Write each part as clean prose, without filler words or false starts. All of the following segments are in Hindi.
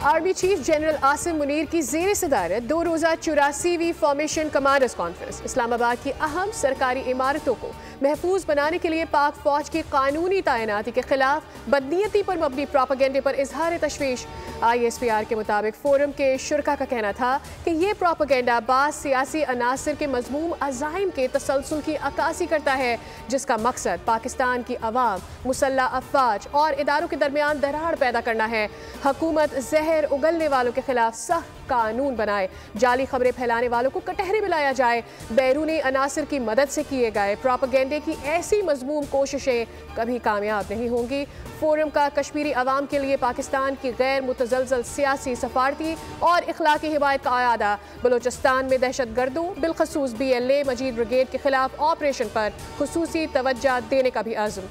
Army chief general Asim Munir की ज़ेर सदारत 2 रोज़ा 84वीं फॉर्मेशन कमांडर्स कॉन्फ्रेंस इस्लामाबाद की अहम सरकारी इमारतों को महफूज बनाने के लिए पाक फौज की कानूनी तैनाती के खिलाफ बदनीयती पर मबनी प्रोपेगेंडे पर इजहार तशवीश। ISPR के मुताबिक फोरम के शुरका का कहना था कि ये प्रोपेगेंडा बाज़ सियासी अनासर के मज़मूम अज़ाइम के तसलसल की अक्कासी करता है, जिसका मकसद पाकिस्तान की अवाम, मुसल्लह अफवाज और इदारों के दरमियान दरार पैदा करना है। हुकूमत जहर उगलने वालों के खिलाफ सख्त कानून बनाए, जाली खबरें फैलाने वालों को कटहरे में लाया जाए, बैरूनी अनासर की मदद से किए गए प्रोपेगेंडे की ऐसी मजमूम कोशिशें कभी कामयाब नहीं होंगी। फोरम का कश्मीरी अवाम के लिए पाकिस्तान की गैर मुतज़लज़ल सियासी, सफारती और इखलाकी हिमायत का आयादा, बलोचिस्तान में दहशत गर्दों बिलखसूस BLA मजीद ब्रिगेड के खिलाफ ऑपरेशन पर खुसूसी तवज्जो देने का भी आज़म।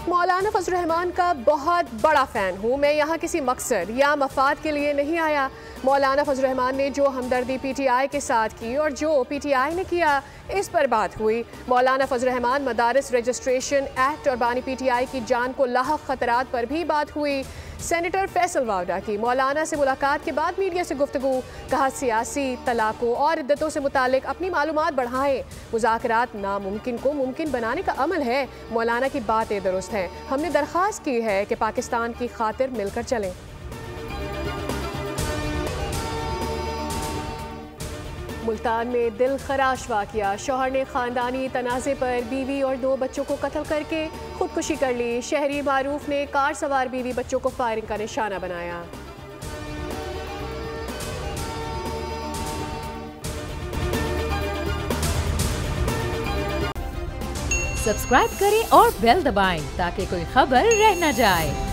मौलाना फजल रहमान का बहुत बड़ा फ़ैन हूँ मैं, यहाँ किसी मकसद या मफाद के लिए नहीं आया। मौलाना फजल रहमान ने जो हमदर्दी PTI के साथ की और जो PTI ने किया, इस पर बात हुई। मौलाना फजल रहमान मदारिस रजिस्ट्रेशन एक्ट और बानी PTI की जान को लाहक खतरात पर भी बात हुई। सेनेटर फैसल वावडा की मौलाना से मुलाकात के बाद मीडिया से गुफ्तगू, कहा सियासी तलाकों और इद्दतों से मुतालिक अपनी मालूमात बढ़ाएं। मुज़ाकरात नामुमकिन को मुमकिन बनाने का अमल है। मौलाना की बातें दुरुस्त हैं। हमने दरख्वास्त की है कि पाकिस्तान की खातिर मिलकर चलें। मुल्तान में दिल खराश वाक़या, शौहर ने ख़ानदानी तनाज़े पर बीवी और 2 बच्चों को कत्ल करके खुदकुशी कर ली। शहरी मारूफ ने कार सवार बीवी बच्चों को फायरिंग का निशाना बनाया। सब्सक्राइब करें और बेल दबाएं ताकि कोई खबर रह न जाए।